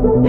Well,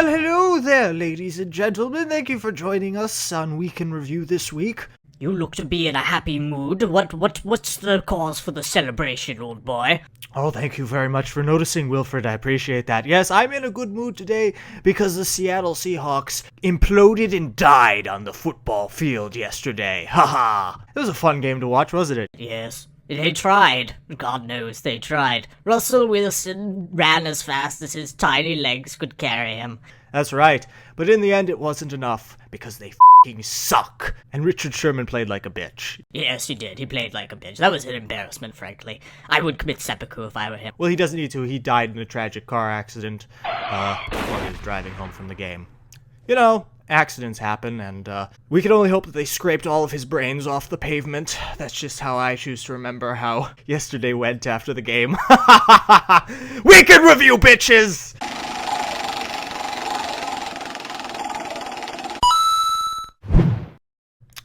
hello there, ladies and gentlemen. Thank you for joining us on Week in Review this week. You look to be in a happy mood. What's the cause for the celebration, old boy? Oh, thank you very much for noticing, Wilfred. I appreciate that. Yes, I'm in a good mood today because the Seattle Seahawks imploded and died on the football field yesterday. Haha. It was a fun game to watch, wasn't it? Yes. They tried. God knows they tried. Russell Wilson ran as fast as his tiny legs could carry him. That's right. But in the end, it wasn't enough because they f***ing suck. And Richard Sherman played like a bitch. Yes, he did. He played like a bitch. That was an embarrassment, frankly. I would commit seppuku if I were him. Well, he doesn't need to. He died in a tragic car accident while he was driving home from the game. You know, accidents happen, and we can only hope that they scraped all of his brains off the pavement. That's just how I choose to remember how yesterday went after the game. Week in Review, bitches!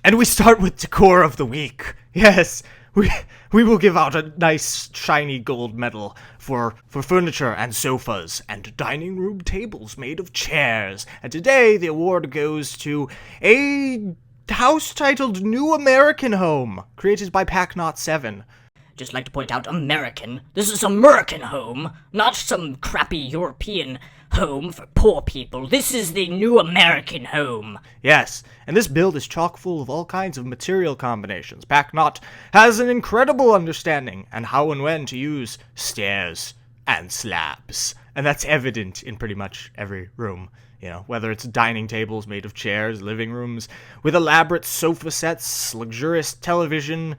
And we start with Decor of the Week. Yes, we will give out a nice shiny gold medal for furniture and sofas and dining room tables made of chairs. And today the award goes to a house titled New American Home, created by Packnot7. Just like to point out, American. This is American home, not some crappy European home for poor people. This is the New American Home. Yes, and this build is chock full of all kinds of material combinations. Packnot has an incredible understanding and how and when to use stairs and slabs. And that's evident in pretty much every room. You know, whether it's dining tables made of chairs, living rooms with elaborate sofa sets, luxurious television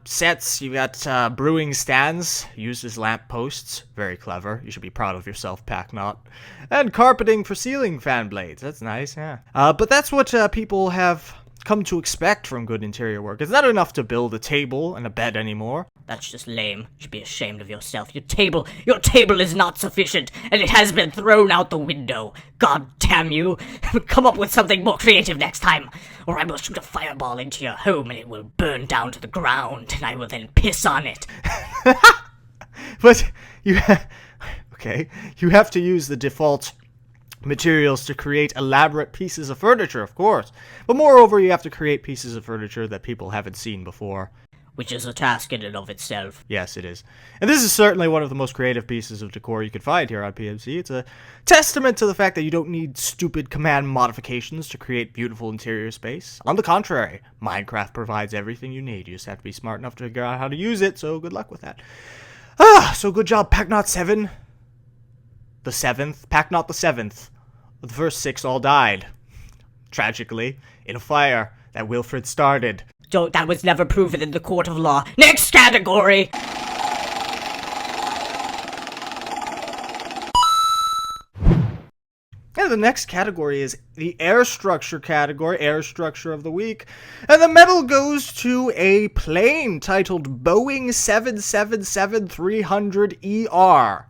sets. You got brewing stands used as lamp posts. Very clever. You should be proud of yourself, Packnot. And carpeting for ceiling fan blades. That's nice, yeah. But that's what people have come to expect from good interior work. It's not enough to build a table and a bed anymore. That's just lame. You should be ashamed of yourself. Your table is not sufficient, and it has been thrown out the window. God damn you. Come up with something more creative next time, or I will shoot a fireball into your home and it will burn down to the ground, and I will then piss on it. But you have to use the default materials to create elaborate pieces of furniture, of course. But moreover, you have to create pieces of furniture that people haven't seen before. Which is a task in and of itself. Yes, it is. And this is certainly one of the most creative pieces of decor you could find here on PMC. It's a testament to the fact that you don't need stupid command modifications to create beautiful interior space. On the contrary, Minecraft provides everything you need. You just have to be smart enough to figure out how to use it, so good luck with that. So good job, Packnot7. The 7th. Packnot the 7th. The first 6 all died. Tragically, in a fire that Wilfred started. That was never proven in the court of law. Next category! And the next category is the air structure category, air structure of the week. And the medal goes to a plane titled Boeing 777-300ER.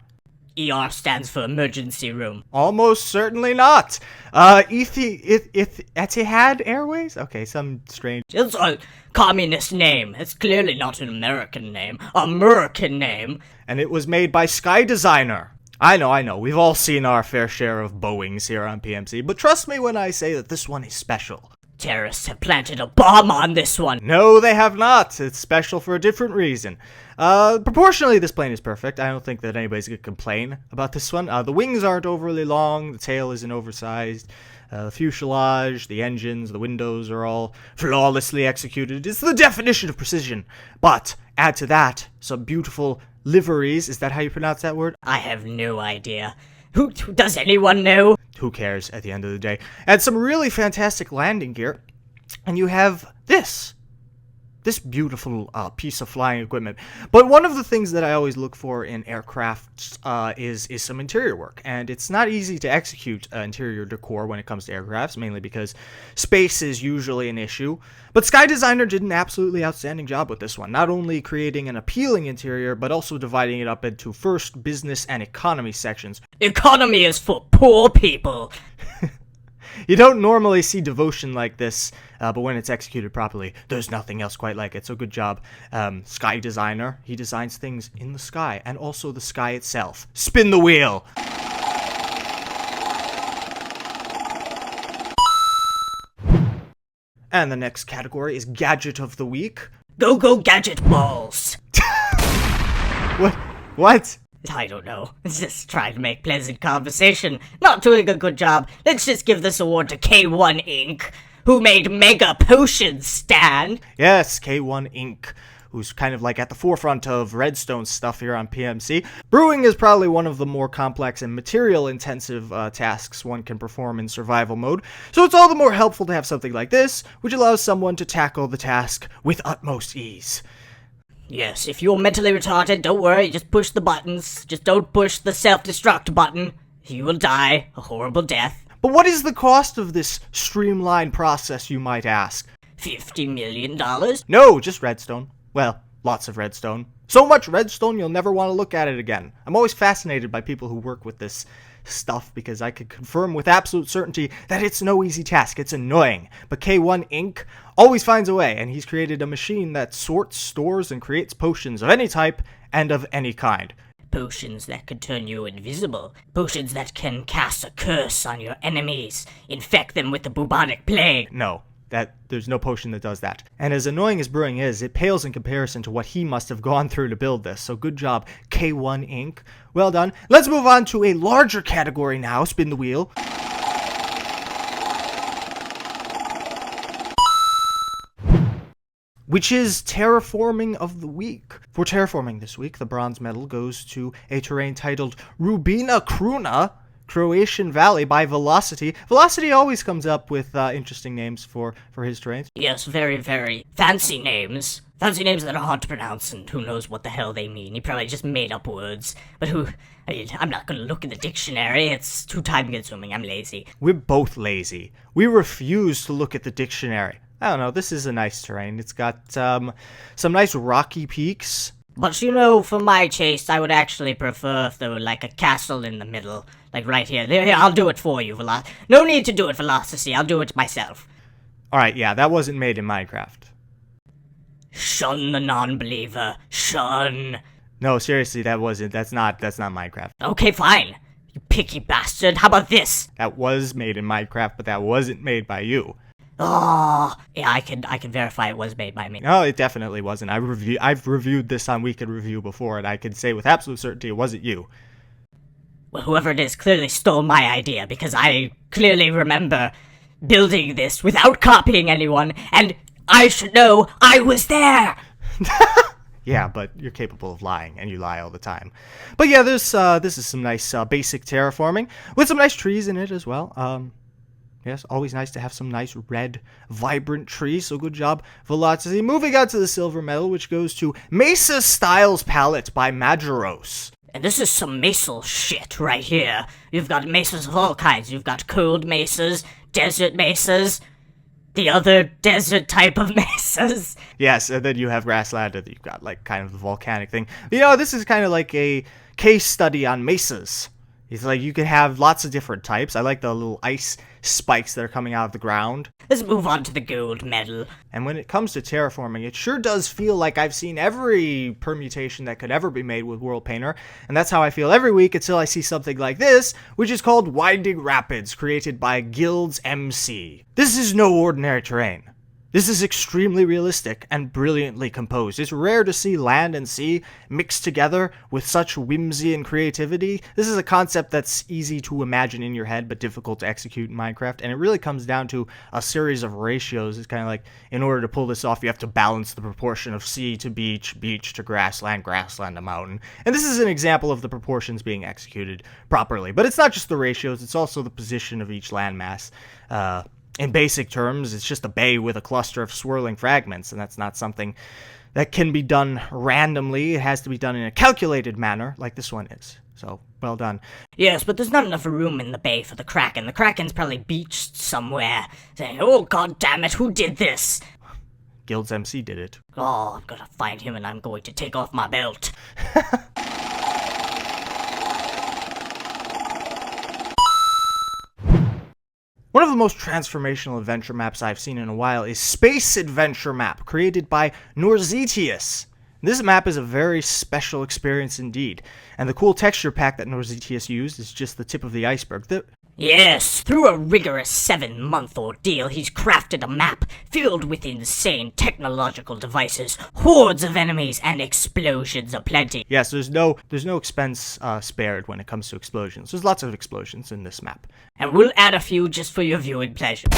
ER stands for emergency room. Almost certainly not. Etihad Airways? Okay, some strange... It's a communist name. It's clearly not an American name. American name. And it was made by Sky Designer. I know. We've all seen our fair share of Boeings here on PMC, but trust me when I say that this one is special. Terrorists have planted a bomb on this one. No, they have not. It's special for a different reason. Proportionally, this plane is perfect. I don't think that anybody's gonna complain about this one. The wings aren't overly long. The tail isn't oversized. The fuselage, the engines, the windows are all flawlessly executed. It's the definition of precision. But add to that some beautiful liveries. Is that how you pronounce that word? I have no idea. Who does anyone know? Who cares at the end of the day? And some really fantastic landing gear. And you have this beautiful piece of flying equipment. But one of the things that I always look for in aircraft is some interior work. And it's not easy to execute interior decor when it comes to aircrafts, mainly because space is usually an issue. But Sky Designer did an absolutely outstanding job with this one, not only creating an appealing interior, but also dividing it up into first, business, and economy sections. Economy is for poor people. You don't normally see devotion like this, but when it's executed properly, there's nothing else quite like it, so good job. Sky designer, he designs things in the sky, and also the sky itself. Spin the wheel! And the next category is Gadget of the Week. Go Gadget balls! What? I don't know. Just trying to make pleasant conversation. Not doing a good job. Let's just give this award to K1 Inc., who made Mega Potions, Stan. Yes, K1 Inc., who's kind of like at the forefront of Redstone stuff here on PMC. Brewing is probably one of the more complex and material-intensive tasks one can perform in survival mode, so it's all the more helpful to have something like this, which allows someone to tackle the task with utmost ease. Yes, if you're mentally retarded, don't worry, just push the buttons. Just don't push the self-destruct button. You will die a horrible death. But what is the cost of this streamlined process, you might ask? $50 million? No, just redstone. Well, lots of redstone. So much redstone you'll never want to look at it again. I'm always fascinated by people who work with this stuff because I can confirm with absolute certainty that it's no easy task. It's annoying. But K1 Inc. always finds a way, and he's created a machine that sorts, stores, and creates potions of any type and of any kind. Potions that can turn you invisible. Potions that can cast a curse on your enemies. Infect them with the bubonic plague. No. There's no potion that does that. And as annoying as brewing is, it pales in comparison to what he must have gone through to build this. So good job, K1 Inc. Well done. Let's move on to a larger category now. Spin the wheel. Which is Terraforming of the Week. For Terraforming this week, the bronze medal goes to a terrain titled Rubina Kruna, Croatian Valley by Velocity. Velocity always comes up with interesting names for his terrains. Yes, very, very fancy names. Fancy names that are hard to pronounce, and who knows what the hell they mean. He probably just made up words. But I'm not gonna look in the dictionary. It's too time-consuming. I'm lazy. We're both lazy. We refuse to look at the dictionary. I don't know, this is a nice terrain. It's got some nice rocky peaks. But you know, for my taste, I would actually prefer if there were like a castle in the middle. Like right here. Here, I'll do it for you, No need to do it, Velocity. I'll do it myself. Alright, yeah, that wasn't made in Minecraft. Shun the non-believer. Shun. No, seriously, that's not Minecraft. Okay, fine. You picky bastard. How about this? That was made in Minecraft, but that wasn't made by you. Oh, yeah, I can verify it was made by me. No, it definitely wasn't. I've reviewed this on Weekend Review before, and I can say with absolute certainty it wasn't you. Well, whoever it is clearly stole my idea, because I clearly remember building this without copying anyone, and I should know I was there! Yeah, but you're capable of lying, and you lie all the time. But yeah, this is some nice basic terraforming, with some nice trees in it as well. Yes, always nice to have some nice red, vibrant trees, so good job, Velocity. Moving on to the silver medal, which goes to Mesa Styles Palette by Majoros. And this is some mesal shit right here. You've got mesas of all kinds. You've got cold mesas, desert mesas, the other desert type of mesas. Yes, and then you have grassland, and you've got, like, kind of the volcanic thing. You know, this is kind of like a case study on mesas. It's like you can have lots of different types. I like the little ice spikes that are coming out of the ground. Let's move on to the gold medal. And when it comes to terraforming, it sure does feel like I've seen every permutation that could ever be made with World Painter. And that's how I feel every week until I see something like this, which is called Winding Rapids, created by Guilds MC. This is no ordinary terrain. This is extremely realistic and brilliantly composed. It's rare to see land and sea mixed together with such whimsy and creativity. This is a concept that's easy to imagine in your head but difficult to execute in Minecraft, and it really comes down to a series of ratios. It's kind of like, in order to pull this off, you have to balance the proportion of sea to beach, beach to grassland, grassland to mountain. And this is an example of the proportions being executed properly. But it's not just the ratios, it's also the position of each landmass. In basic terms, it's just a bay with a cluster of swirling fragments, and that's not something that can be done randomly. It has to be done in a calculated manner, like this one is. So, well done. Yes, but there's not enough room in the bay for the Kraken. The Kraken's probably beached somewhere, saying, "Oh, god damn it, who did this?" Guilds MC did it. Oh, I'm gonna find him and I'm going to take off my belt. One of the most transformational adventure maps I've seen in a while is Space Adventure Map, created by Norzetius. This map is a very special experience indeed, and the cool texture pack that Norzetius used is just the tip of the iceberg. Yes, through a rigorous 7-month ordeal, he's crafted a map filled with insane technological devices, hordes of enemies, and explosions aplenty. Yes, there's no expense spared when it comes to explosions. There's lots of explosions in this map. And we'll add a few just for your viewing pleasure.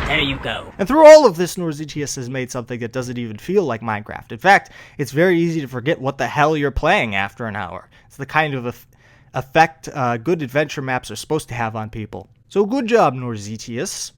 There you go. And through all of this, Norzetius has made something that doesn't even feel like Minecraft. In fact, it's very easy to forget what the hell you're playing after an hour. It's the kind of effect good adventure maps are supposed to have on people. So good job, Norzetius.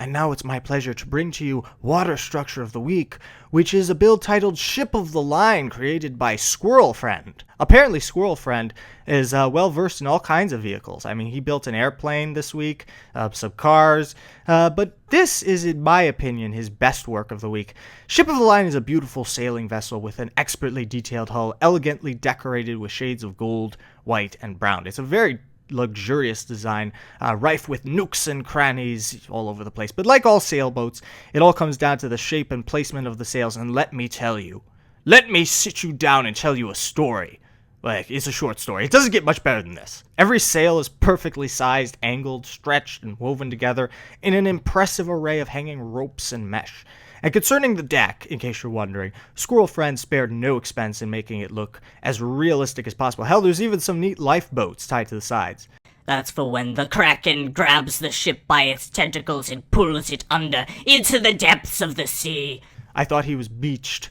And now it's my pleasure to bring to you Water Structure of the Week, which is a build titled Ship of the Line, created by Squirrel Friend. Apparently Squirrel Friend is well versed in all kinds of vehicles. I mean, he built an airplane this week, some cars, but this is, in my opinion, his best work of the week. Ship of the Line is a beautiful sailing vessel with an expertly detailed hull, elegantly decorated with shades of gold, white, and brown. It's a very luxurious design, rife with nooks and crannies all over the place. But like all sailboats, it all comes down to the shape and placement of the sails, and let me tell you, let me sit you down and tell you a story. Like, it's a short story. It doesn't get much better than this. Every sail is perfectly sized, angled, stretched, and woven together in an impressive array of hanging ropes and mesh. And concerning the deck, in case you're wondering, Squirrel Friend spared no expense in making it look as realistic as possible. Hell, there's even some neat lifeboats tied to the sides. That's for when the Kraken grabs the ship by its tentacles and pulls it under into the depths of the sea. I thought he was beached.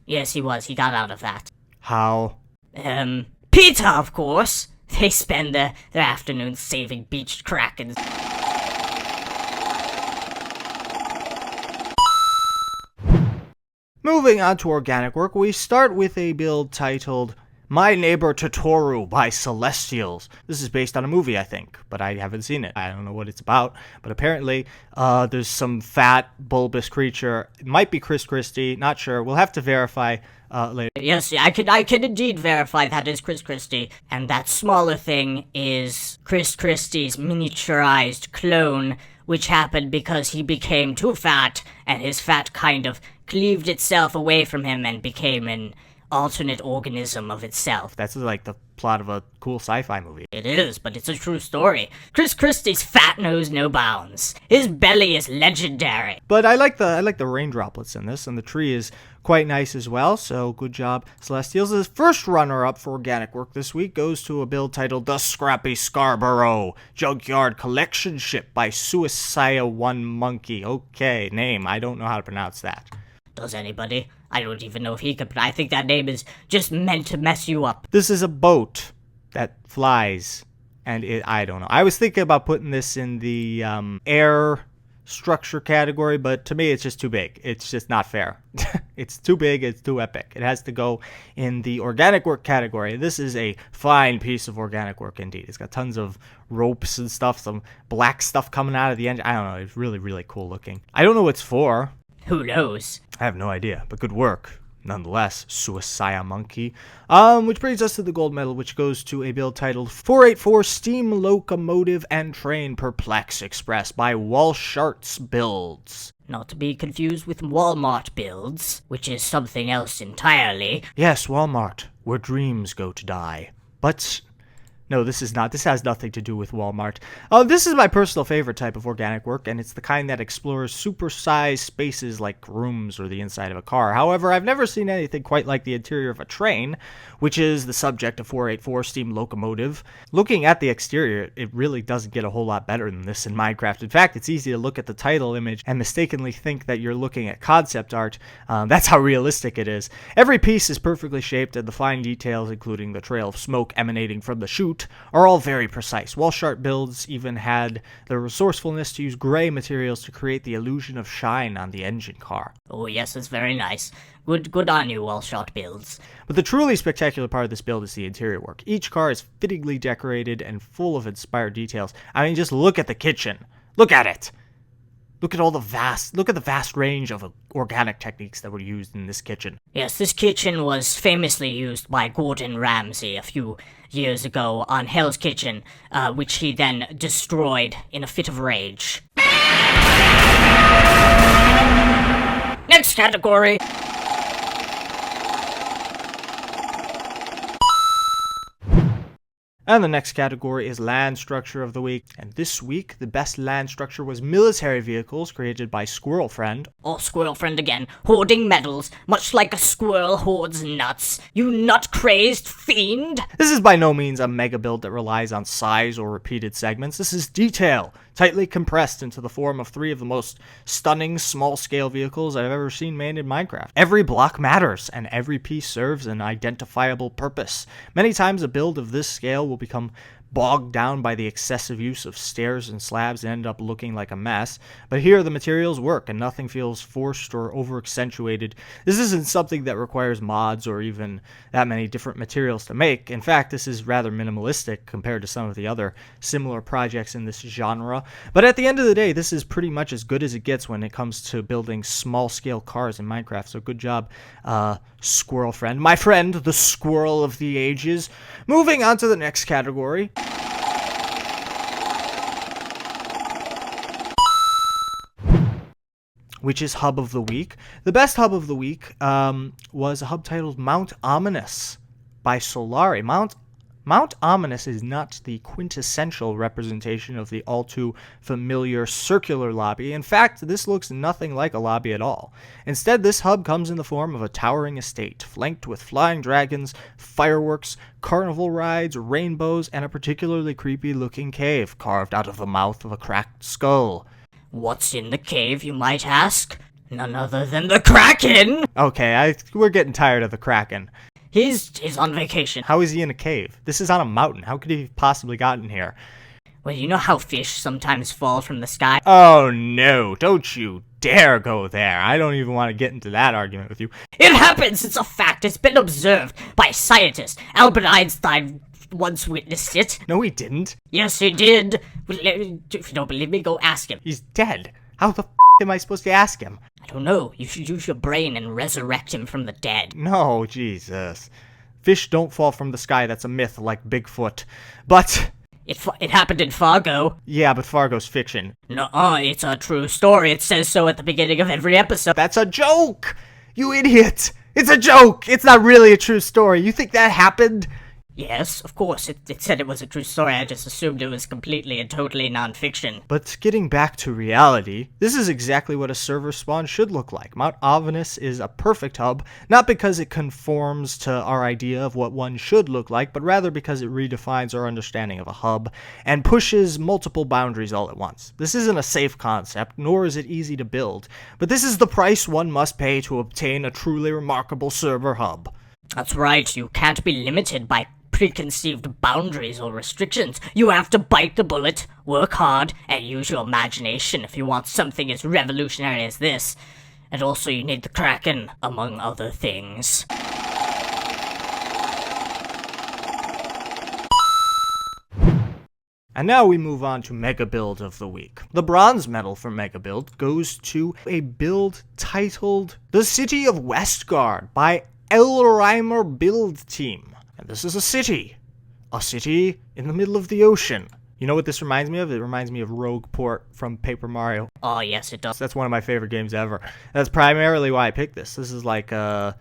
Yes, he was. He got out of that. How? PETA, of course. They spend their afternoons saving beached Krakens. Moving on to organic work, we start with a build titled My Neighbor Totoro by Celestials. This is based on a movie, I think, but I haven't seen it. I don't know what it's about, but apparently there's some fat, bulbous creature. It might be Chris Christie, not sure. We'll have to verify later. Yes, I can indeed verify that is Chris Christie, and that smaller thing is Chris Christie's miniaturized clone, which happened because he became too fat, and his fat kind of cleaved itself away from him and became an alternate organism of itself. That's like the plot of a cool sci-fi movie. It is, but it's a true story. Chris Christie's fat knows no bounds. His belly is legendary. But I like the rain droplets in this, and the tree is quite nice as well, so good job, Celestials. The first runner-up for organic work this week goes to a build titled The Scrappy Scarborough Junkyard Collection Ship by Suicide One Monkey. Okay, name. I don't know how to pronounce that. Does anybody? I don't even know if he could, but I think that name is just meant to mess you up. This is a boat that flies, and I don't know. I was thinking about putting this in the air structure category, but to me it's just too big. It's just not fair. It's too big, it's too epic. It has to go in the organic work category. This is a fine piece of organic work indeed. It's got tons of ropes and stuff, some black stuff coming out of the engine. I don't know, it's really, really cool looking. I don't know what it's for. Who knows? I have no idea, but good work. Nonetheless, Suicide Monkey. Which brings us to the gold medal, which goes to a build titled 484 Steam Locomotive and Train Perplex Express by Walshart's Builds. Not to be confused with Walmart Builds, which is something else entirely. Yes, Walmart, where dreams go to die. But no, this is not. This has nothing to do with Walmart. This is my personal favorite type of organic work, and it's the kind that explores super-sized spaces like rooms or the inside of a car. However, I've never seen anything quite like the interior of a train, which is the subject of 484 Steam Locomotive. Looking at the exterior, it really doesn't get a whole lot better than this in Minecraft. In fact, it's easy to look at the title image and mistakenly think that you're looking at concept art. That's how realistic it is. Every piece is perfectly shaped, and the fine details, including the trail of smoke emanating from the chute, are all very precise. Walshart Builds even had the resourcefulness to use gray materials to create the illusion of shine on the engine car. Oh yes, it's very nice. Good on you, Walshart Builds. But the truly spectacular part of this build is the interior work. Each car is fittingly decorated and full of inspired details. I mean, just look at the kitchen. Look at it! Look at the vast range of organic techniques that were used in this kitchen. Yes, this kitchen was famously used by Gordon Ramsay a few years ago on Hell's Kitchen, which he then destroyed in a fit of rage. Next category. And the next category is land structure of the week. And this week, the best land structure was military vehicles created by Squirrel Friend. Oh, Squirrel Friend again, hoarding medals, much like a squirrel hoards nuts. You nut-crazed fiend! This is by no means a mega build that relies on size or repeated segments. This is detail, tightly compressed into the form of 3 of the most stunning small-scale vehicles I've ever seen made in Minecraft. Every block matters, and every piece serves an identifiable purpose. Many times a build of this scale will become bogged down by the excessive use of stairs and slabs and end up looking like a mess, but here the materials work and nothing feels forced or over-accentuated. This isn't something that requires mods or even that many different materials to make. In fact, this is rather minimalistic compared to some of the other similar projects in this genre, but at the end of the day, this is pretty much as good as it gets when it comes to building small-scale cars in Minecraft, so good job, Squirrel Friend. My friend, the Squirrel of the Ages. Moving on to the next category. Which is Hub of the Week. The best Hub of the Week was a hub titled Mount Ominous by Solari. Mount Ominous is not the quintessential representation of the all-too-familiar circular lobby. In fact, this looks nothing like a lobby at all. Instead, this hub comes in the form of a towering estate, flanked with flying dragons, fireworks, carnival rides, rainbows, and a particularly creepy-looking cave carved out of the mouth of a cracked skull. What's in the cave, you might ask? None other than the Kraken! Okay, we're getting tired of the Kraken. He's on vacation. How is he in a cave? This is on a mountain. How could he have possibly gotten here? Well, you know how fish sometimes fall from the sky? Oh no, don't you dare go there. I don't even want to get into that argument with you. It happens! It's a fact. It's been observed by scientists. Albert Einstein once witnessed it. No, he didn't. Yes, he did. If you don't believe me, go ask him. He's dead. How the am I supposed to ask him? I don't know. You should use your brain and resurrect him from the dead. No, Jesus. Fish don't fall from the sky. That's a myth like Bigfoot. But It happened in Fargo. yeah, but Fargo's fiction. Nuh-uh, it's a true story. It says so at the beginning of every episode. That's a joke! You idiot! It's a joke! It's not really a true story. You think that happened? Yes, of course, it said it was a true story. I just assumed it was completely and totally non-fiction. But getting back to reality, this is exactly what a server spawn should look like. Mount Ominous is a perfect hub, not because it conforms to our idea of what one should look like, but rather because it redefines our understanding of a hub and pushes multiple boundaries all at once. This isn't a safe concept, nor is it easy to build, but this is the price one must pay to obtain a truly remarkable server hub. That's right, you can't be limited by preconceived boundaries or restrictions. You have to bite the bullet, work hard, and use your imagination if you want something as revolutionary as this. And also you need the Kraken, among other things. And now we move on to Mega Build of the Week. The bronze medal for Mega Build goes to a build titled The City of Westgaard by Elrimer Build Team. And this is a city in the middle of the ocean. You know what this reminds me of? It reminds me of Rogueport from Paper Mario. Oh, yes, it does. That's one of my favorite games ever. That's primarily why I picked this. This is like kind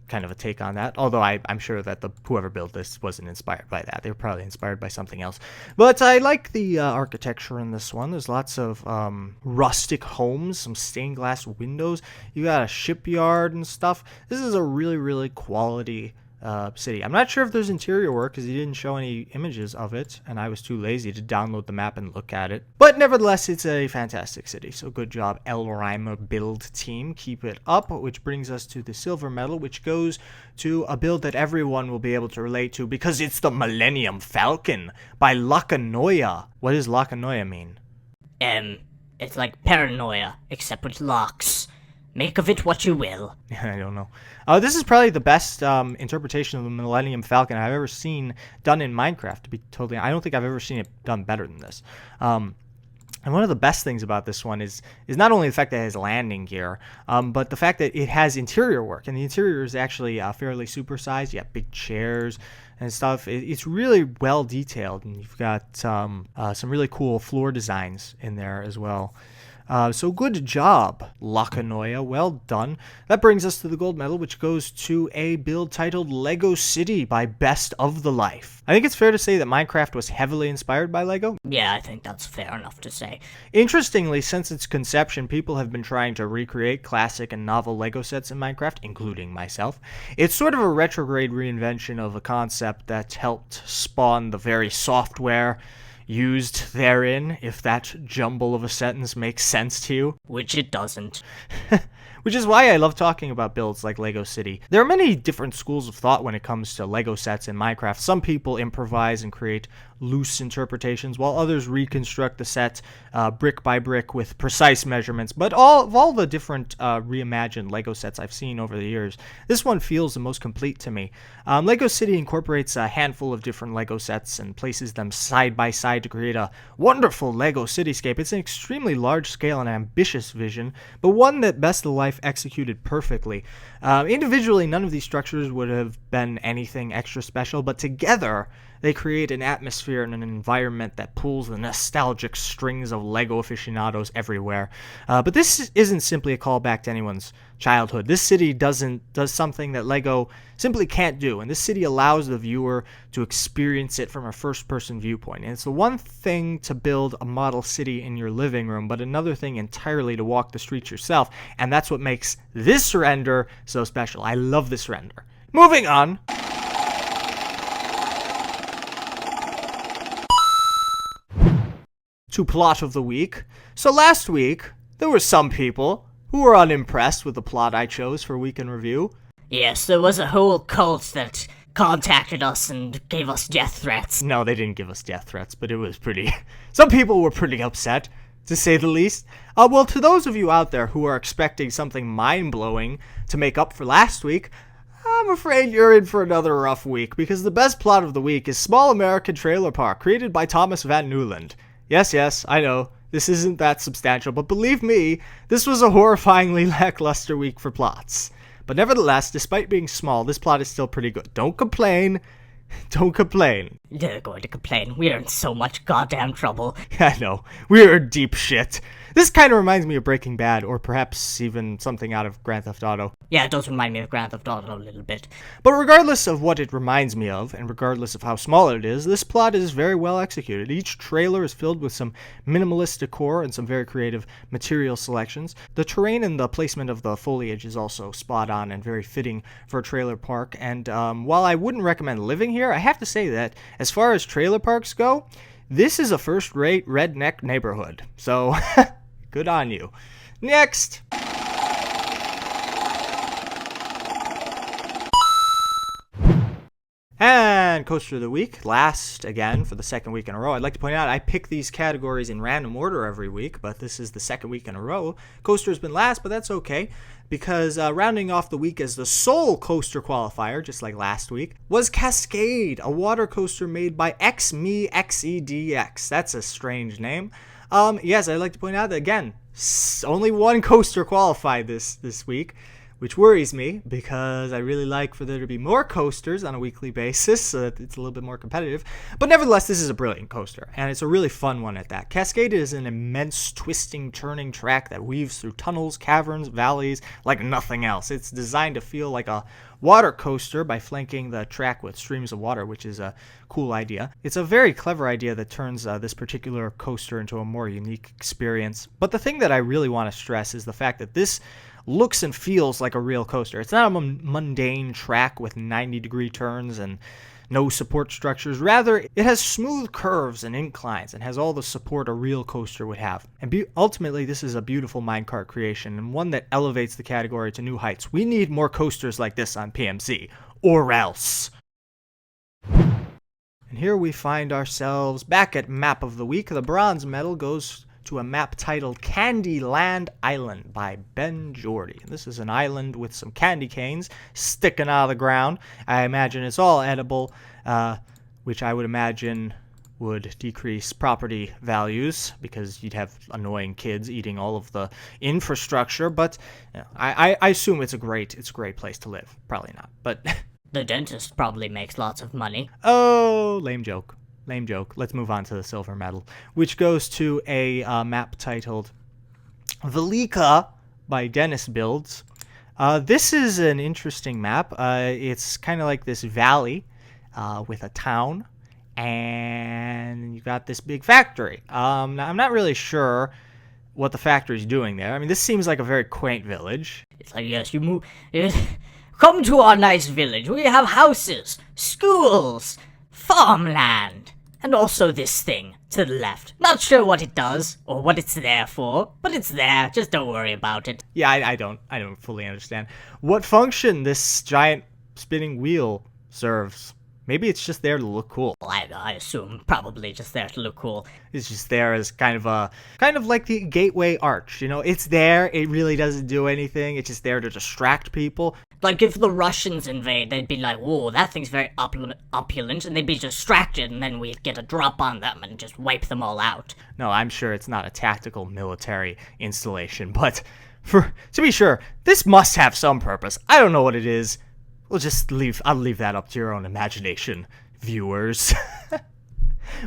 of a take on that. Although I'm sure that whoever built this wasn't inspired by that. They were probably inspired by something else. But I like the architecture in this one. There's lots of rustic homes, some stained glass windows. You got a shipyard and stuff. This is a really, really quality city. I'm not sure if there's interior work because he didn't show any images of it, and I was too lazy to download the map and look at it. But nevertheless, it's a fantastic city, so good job, Elrimer Build Team. Keep it up, which brings us to the silver medal, which goes to a build that everyone will be able to relate to because it's the Millennium Falcon by Locomotive. What does Locomotive mean? It's like paranoia, except with locks. Make of it what you will. I don't know. This is probably the best interpretation of the Millennium Falcon I've ever seen done in Minecraft, to be totally honest. I don't think I've ever seen it done better than this. And one of the best things about this one is not only the fact that it has landing gear, but the fact that it has interior work. And the interior is actually fairly supersized. You got big chairs and stuff. It's really well detailed. And you've got some really cool floor designs in there as well. So good job, Locomotive. Well done. That brings us to the gold medal, which goes to a build titled Lego City by Best of the Life. I think it's fair to say that Minecraft was heavily inspired by Lego. Yeah, I think that's fair enough to say. Interestingly, since its conception, people have been trying to recreate classic and novel Lego sets in Minecraft, including myself. It's sort of a retrograde reinvention of a concept that helped spawn the very software used therein, if that jumble of a sentence makes sense to you. Which it doesn't. Which is why I love talking about builds like Lego City. There are many different schools of thought when it comes to Lego sets in Minecraft. Some people improvise and create loose interpretations, while others reconstruct the set brick by brick with precise measurements. But of all the different reimagined Lego sets I've seen over the years, this one feels the most complete to me. Lego City incorporates a handful of different Lego sets and places them side by side to create a wonderful Lego cityscape. It's an extremely large scale and ambitious vision, but one that Best of Life executed perfectly. Individually, none of these structures would have been anything extra special, but together they create an atmosphere and an environment that pulls the nostalgic strings of Lego aficionados everywhere. But this isn't simply a callback to anyone's childhood. This city does something that Lego simply can't do, and this city allows the viewer to experience it from a first-person viewpoint. And it's the one thing to build a model city in your living room, but another thing entirely to walk the streets yourself, and that's what makes this render so special. I love this render. Moving on. To plot of the week. So last week, there were some people who were unimpressed with the plot I chose for Week in Review. Yes, there was a whole cult that contacted us and gave us death threats. No, they didn't give us death threats, but it was pretty... Some people were pretty upset, to say the least. Well, to those of you out there who are expecting something mind-blowing to make up for last week, I'm afraid you're in for another rough week, because the best plot of the week is Small American Trailer Park, created by Thomas Van Newland. Yes, I know, this isn't that substantial, but believe me, this was a horrifyingly lackluster week for plots. But nevertheless, despite being small, this plot is still pretty good. Don't complain. Don't complain. They're going to complain. We're in so much goddamn trouble. I know. We're in deep shit. This kind of reminds me of Breaking Bad, or perhaps even something out of Grand Theft Auto. Yeah, it does remind me of Grand Theft Auto a little bit. But regardless of what it reminds me of, and regardless of how small it is, this plot is very well executed. Each trailer is filled with some minimalist decor and some very creative material selections. The terrain and the placement of the foliage is also spot on and very fitting for a trailer park. And while I wouldn't recommend living here, I have to say that as far as trailer parks go, this is a first-rate redneck neighborhood. So, good on you. Next! And Coaster of the Week, last again for the second week in a row. I'd like to point out I pick these categories in random order every week, but this is the second week in a row. Coaster's been last, but that's okay, because rounding off the week as the sole coaster qualifier, just like last week, was Cascade, a water coaster made by XMEXEDX. That's a strange name. Yes, I'd like to point out that, again, only one coaster qualified this week, which worries me because I really like for there to be more coasters on a weekly basis so that it's a little bit more competitive. But nevertheless, this is a brilliant coaster, and it's a really fun one at that. Cascade is an immense twisting, turning track that weaves through tunnels, caverns, valleys like nothing else. It's designed to feel like a water coaster by flanking the track with streams of water, which is a cool idea. It's a very clever idea that turns this particular coaster into a more unique experience. But the thing that I really want to stress is the fact that this looks and feels like a real coaster. It's not a mundane track with 90-degree turns and no support structures. Rather, it has smooth curves and inclines and has all the support a real coaster would have. And ultimately, this is a beautiful minecart creation and one that elevates the category to new heights. We need more coasters like this on PMC, or else. And here we find ourselves back at Map of the Week. The bronze medal goes to a map titled Candyland Island by Ben Jordy. And this is an island with some candy canes sticking out of the ground. I imagine it's all edible, which I would imagine would decrease property values because you'd have annoying kids eating all of the infrastructure. But I assume it's a great place to live. Probably not, but The dentist probably makes lots of money. oh, lame joke. Let's move on to the silver medal, which goes to a map titled Velika by Dennis Builds. This is an interesting map. It's kind of like this valley with a town, and you got this big factory. Now, I'm not really sure what the factory's doing there. I mean, this seems like a very quaint village. It's like, yes, you move. Come to our nice village. We have houses, schools, farmland, and also this thing to the left. Not sure what it does or what it's there for, but it's there. Just don't worry about it. Yeah, I don't fully understand what function this giant spinning wheel serves. Maybe it's just there to look cool. I assume probably just there to look cool. It's just there as kind of like the gateway arch. You know, it's there. It really doesn't do anything. It's just there to distract people. Like, if the Russians invade, they'd be like, whoa, that thing's very opulent, and they'd be distracted, and then we'd get a drop on them and just wipe them all out. No, I'm sure it's not a tactical military installation, but to be sure, this must have some purpose. I don't know what it is. I'll leave that up to your own imagination, viewers.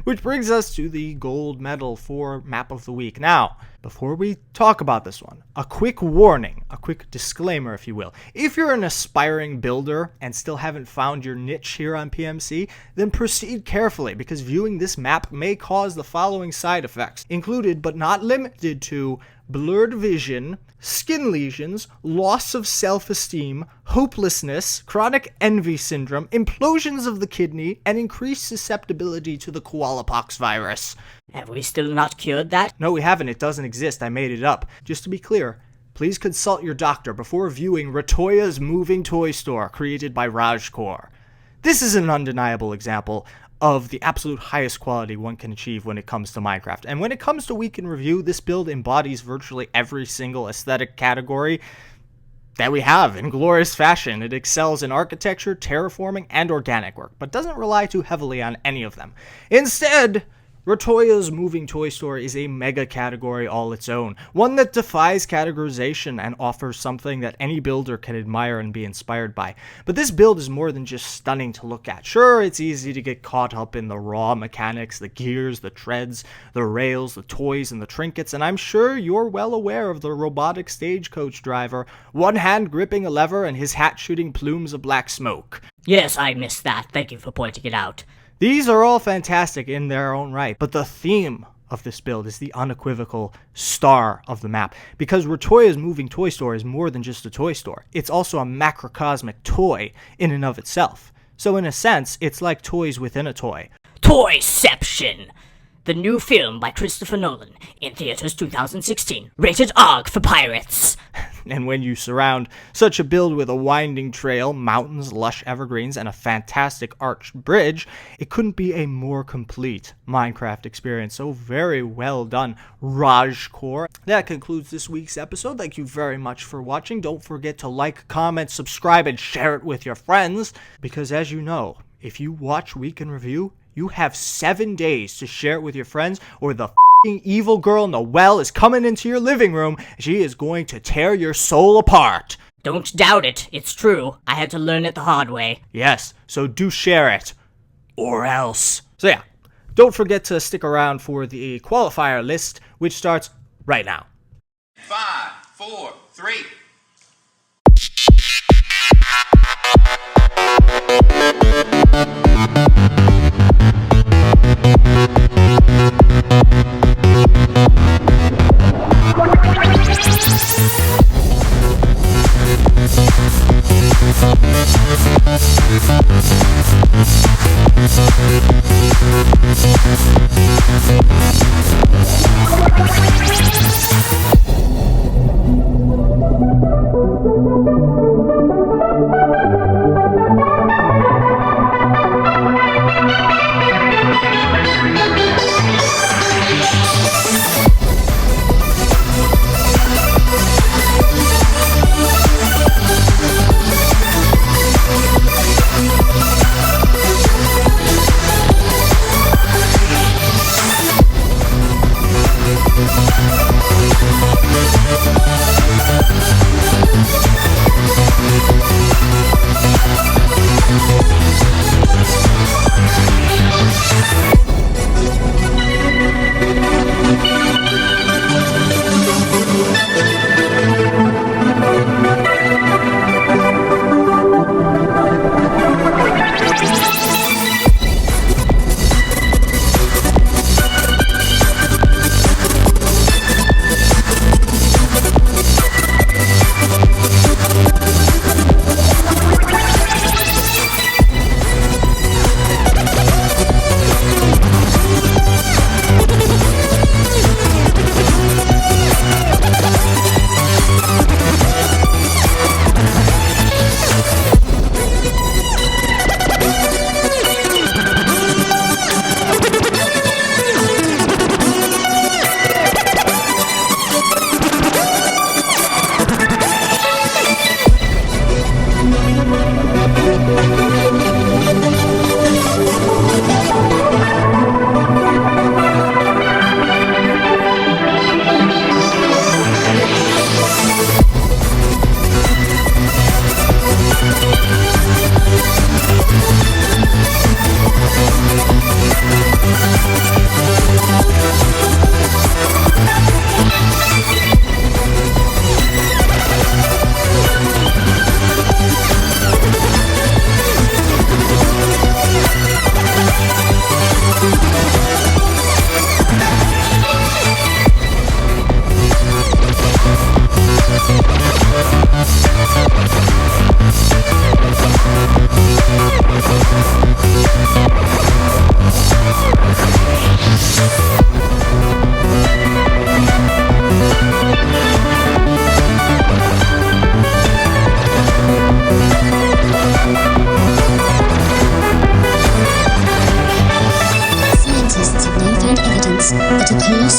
Which brings us to the gold medal for Map of the Week. Now, before we talk about this one, a quick warning, a quick disclaimer, if you will. If you're an aspiring builder and still haven't found your niche here on PMC, then proceed carefully, because viewing this map may cause the following side effects, included but not limited to blurred vision, skin lesions, loss of self-esteem, hopelessness, chronic envy syndrome, implosions of the kidney, and increased susceptibility to the Qualipox virus. Have we still not cured that? No, we haven't. It doesn't exist. I made it up. Just to be clear, please consult your doctor before viewing Ratoyo's moving toy store created by Rajkor. This is an undeniable example of the absolute highest quality one can achieve when it comes to Minecraft. And when it comes to Week in Review, this build embodies virtually every single aesthetic category that we have in glorious fashion. It excels in architecture, terraforming, and organic work, but doesn't rely too heavily on any of them. Instead, Ratoyo's moving toy store is a mega category all its own, one that defies categorization and offers something that any builder can admire and be inspired by. But this build is more than just stunning to look at. Sure, it's easy to get caught up in the raw mechanics, the gears, the treads, the rails, the toys, and the trinkets, and I'm sure you're well aware of the robotic stagecoach driver, one hand gripping a lever and his hat shooting plumes of black smoke. Yes, I missed that. Thank you for pointing it out. These are all fantastic in their own right, but the theme of this build is the unequivocal star of the map, because Ratoyo's moving toy store is more than just a toy store. It's also a macrocosmic toy in and of itself. So in a sense, it's like toys within a toy. Toyception! The new film by Christopher Nolan, in theaters 2016. Rated R for pirates. And when you surround such a build with a winding trail, mountains, lush evergreens, and a fantastic arched bridge, it couldn't be a more complete Minecraft experience. So very well done, Rajkor. That concludes this week's episode. Thank you very much for watching. Don't forget to like, comment, subscribe, and share it with your friends. Because as you know, if you watch Week in Review, you have 7 days to share it with your friends, or the evil girl Noelle is coming into your living room. She is going to tear your soul apart. Don't doubt it. It's true. I had to learn it the hard way. Yes, so do share it. Or else. So yeah, don't forget to stick around for the qualifier list, which starts right now. 5, 4, 3.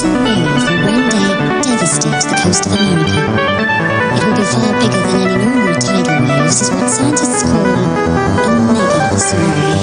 submarine will one day devastate the coast of America. It will be far bigger than any normal tidal waves, is what scientists call a mega submarine.